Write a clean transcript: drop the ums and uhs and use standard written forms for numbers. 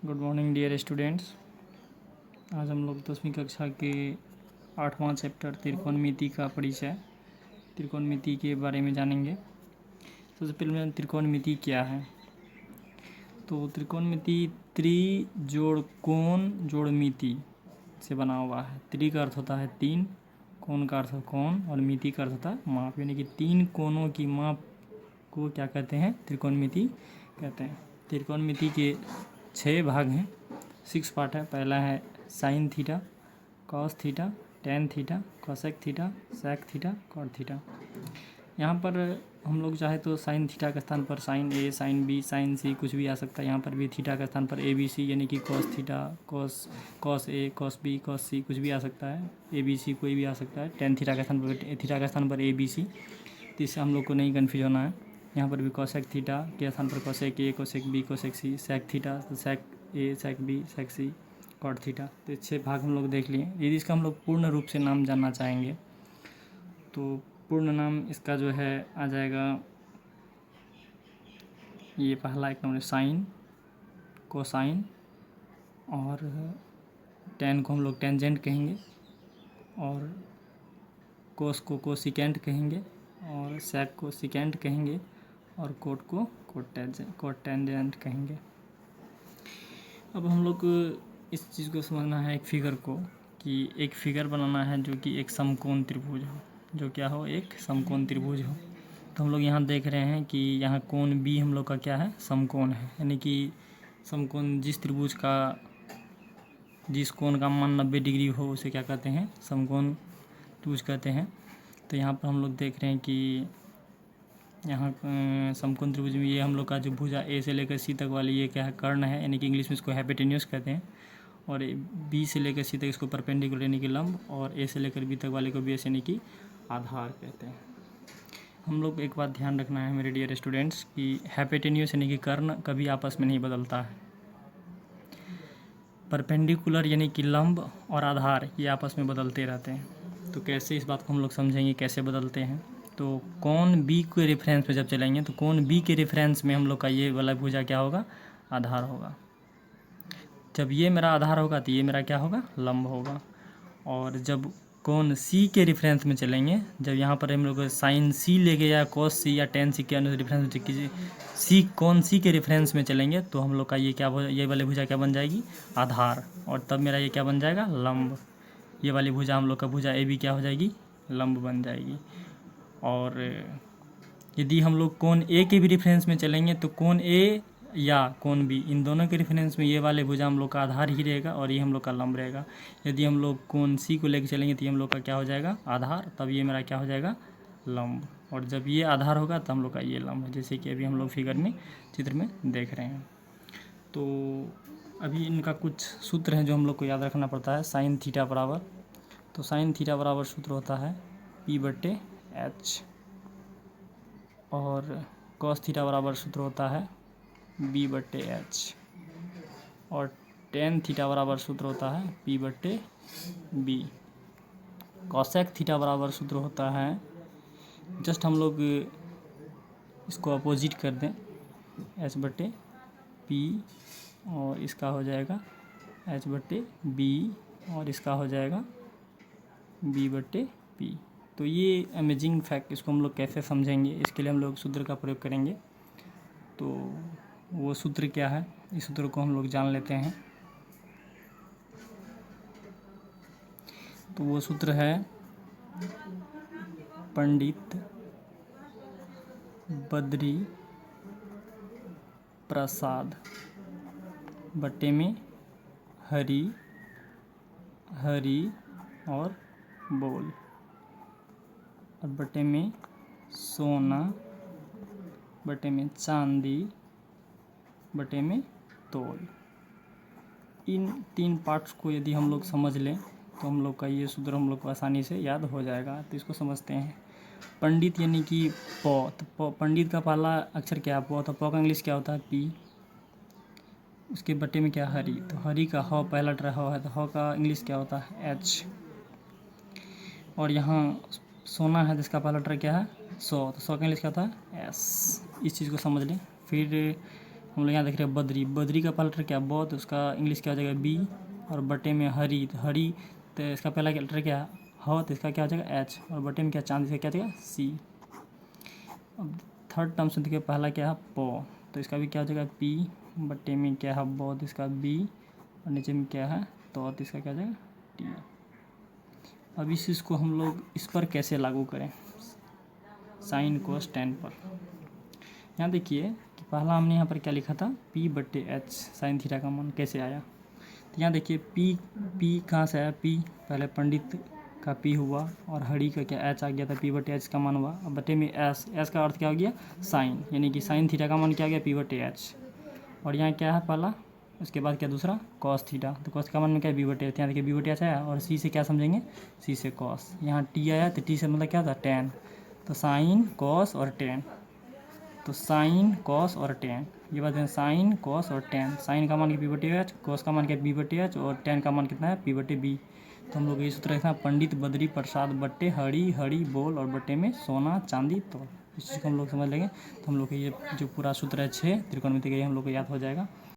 Good morning dear students. आज हम लोग 10वीं कक्षा के 8वां चैप्टर त्रिकोणमिति का परिचय, त्रिकोणमिति के बारे में जानेंगे। सबसे पहले त्रिकोणमिति क्या है। तो त्रिकोणमिति त्रि जोड़ कोण जोड़ मिति से बना हुआ है। त्रि का अर्थ होता है तीन, कोण का अर्थ कोण और मिति का अर्थ होता है माप, यानी कि तीन कोणों की माप को क्या कहते हैं, त्रिकोणमिति कहते हैं। त्रिकोणमिति के 6 भाग हैं, 6 पार्ट है। पहला है sine theta, cos theta, tan theta, cosec theta, sec theta, cot theta. यहाँ पर हम लोग चाहे तो साइन थीटा के स्थान पर साइन ए, साइन बी, साइन सी कुछ भी आ सकता है। यहाँ पर भी थीटा के स्थान पर ए बी सी, यानी कि cos theta, cos A, cos B, cos सी कुछ भी आ सकता है। ए बी सी कोई भी आ सकता है। टेन थीटा के स्थान पर ए बी सी, तो इससे हम लोग को नहीं कन्फ्यूज होना है। यहाँ पर भी कोसेक थीटा के स्थान पर cosec A, cosec B, cosec C, sec theta तो sec A, sec B, sec C, cot theta. तो 6 भाग हम लोग देख लिए। यदि इसका हम लोग पूर्ण रूप से नाम जानना चाहेंगे तो पूर्ण नाम इसका जो है आ जाएगा, ये पहला एक नंबर साइन, कोसाइन, और टेन को हम लोग टेंजेंट कहेंगे, और कोस को कोसिकेंट कहेंगे, और सेक को सिकेंट कहेंगे, और कोट को कोट टेंजेंट कहेंगे। अब हम लोग इस चीज़ को समझना है, एक फिगर को, कि एक फिगर बनाना है जो कि एक समकोण त्रिभुज हो, जो क्या हो, एक समकोण त्रिभुज हो। तो हम लोग यहाँ देख रहे हैं कि यहाँ कोण बी हम लोग का क्या है, समकोण है, यानी कि समकोण जिस त्रिभुज का जिस कोण का मान 90 डिग्री हो उसे क्या कहते हैं, समकोण त्रिभुज कहते हैं। तो यहाँ पर हम लोग देख रहे हैं कि यहाँ समकोण त्रिभुज में ये हम लोग का जो भुजा ए से लेकर सी तक वाली ये क्या है, कर्ण है, यानी कि इंग्लिश में इसको हाइपोटेन्यूस कहते हैं। और बी से लेकर सी तक इसको परपेंडिकुलर यानी कि लंब, और ए से लेकर बी तक वाले को बेस यानी कि आधार कहते हैं। हम लोग एक बात ध्यान रखना है मेरे डियर स्टूडेंट्स कि हाइपोटेन्यूस यानी कि कर्ण कभी आपस में नहीं बदलता है। परपेंडिकुलर यानी कि लंब और आधार ये आपस में बदलते रहते हैं। तो कैसे, इस बात को हम लोग समझेंगे कैसे बदलते हैं। तो कोण बी के रेफरेंस में जब चलेंगे तो कोण बी के रेफरेंस में हम लोग का ये वाला भुजा क्या होगा, आधार होगा। जब ये मेरा आधार होगा तो ये मेरा क्या होगा, लंब होगा। और जब कोण सी के रेफरेंस में चलेंगे, जब यहाँ पर हम लोग साइन सी लेके या कॉस सी या टेन सी के रेफरेंस में किसी सी कोण सी के रेफरेंस में चलेंगे तो हम लोग का ये क्या, ये वाली भुजा क्या बन जाएगी, आधार। और तब मेरा ये क्या बन जाएगा, लंब। ये वाली भुजा हम लोग का भुजा ए भी क्या हो जाएगी, लंब बन जाएगी। और यदि हम लोग कोण ए के भी रेफरेंस में चलेंगे तो कोण ए या कोण बी, इन दोनों के रेफरेंस में ये वाले भुजा हम लोग का आधार ही रहेगा और ये हम लोग का लंब रहेगा। यदि हम लोग कोण सी को लेकर चलेंगे तो ये हम लोग का क्या हो जाएगा, आधार, तब ये मेरा क्या हो जाएगा, लंब। और जब ये आधार होगा तो हम लोग का ये लंब है, जैसे कि अभी हम लोग फिगर में चित्र में देख रहे हैं। तो अभी इनका कुछ सूत्र हैं जो हम लोग को याद रखना पड़ता है। साइन थीटा बराबर, तो साइन थीटा बराबर सूत्र होता है P/H, और कॉस थीटा बराबर सूत्र होता है B/H, और टेन थीटा बराबर सूत्र होता है P/B। कॉसेक थीटा बराबर सूत्र होता है, जस्ट हम लोग इसको अपोजिट कर दें, H/P, और इसका हो जाएगा H/B, और इसका हो जाएगा B/P। तो ये अमेजिंग फैक्ट, इसको हम लोग कैसे समझेंगे, इसके लिए हम लोग सूत्र का प्रयोग करेंगे। तो वो सूत्र क्या है, इस सूत्र को हम लोग जान लेते हैं। तो वो सूत्र है पंडित बद्री प्रसाद बट्टे में हरी, हरी और बोल, और बट्टे में सोना, बटे में चांदी, बटे में तोल। इन 3 पार्ट्स को यदि हम लोग समझ लें तो हम लोग का ये सूत्र हम लोग को आसानी से याद हो जाएगा। तो इसको समझते हैं। पंडित यानी कि प, तो पंडित का पहला अक्षर क्या है, प, तो प का इंग्लिश क्या होता है, P। उसके बटे में क्या, हरी, तो हरी का ह पहला लेटर ह है, तो ह का इंग्लिश क्या होता है, H। और यहाँ सोना है जिसका पहला लेटर क्या है, सौ, तो सौ का इंग्लिश क्या होता है, S। इस चीज़ को समझ लें। फिर हम लोग यहाँ देख रहे हैं बद्री। बद्री का पहला लेटर क्या ब, तो उसका इंग्लिश क्या हो जाएगा बी। और बटे में हरी, तो हरी तो इसका पहला लेटर क्या ह, तो इसका क्या हो जाएगा एच। और बटे में क्या चांद, इसका क्या हो जाएगा सी। अब थर्ड टर्म से देखिए पहला क्या है प, तो इसका भी क्या हो जाएगा पी। बटे में क्या है ब, तो इसका बी। और नीचे में क्या है तो इसका क्या हो जाएगा टी। अब इस चीज़ को हम लोग इस पर कैसे लागू करें, साइन कोस टेन पर। यहाँ देखिए कि पहला हमने यहाँ पर क्या लिखा था P बटे एच, साइन थीटा का मान कैसे आया। तो यहाँ देखिए P कहाँ से आया, P पहले पंडित का P हुआ और हरी का क्या एच आ गया था, P बटे एच का मान हुआ। अब बटे में एस का अर्थ क्या हो गया साइन, यानी कि साइन थीटा का मान क्या आ गया P बटे एच। और यहाँ क्या है पहला, उसके बाद क्या दूसरा कॉस थीटा, तो कॉस का मान में क्या बी बटे एच। यहाँ देखिए बी बटे एच आया और सी से क्या समझेंगे, सी से कॉस। यहाँ टी आया तो टी से मतलब क्या था टेन, तो साइन कॉस और टेन। तो साइन कॉस और टेन, ये बात है साइन कॉस और टेन। साइन का मान क्या पी बटे एच, कॉस का मान क्या बी बटे एच और टेन का मान कितना है पी बटे बी। तो हम लोग ये सूत्र रखना पंडित बद्री प्रसाद बट्टे हरी हरी बोल और बट्टे में सोना चांदी तोल। इस चीज़ को हम लोग समझ लेंगे तो हम लोग को ये जो पूरा सूत्र है 6 त्रिकोणमिति का, ये हम लोग को याद हो जाएगा।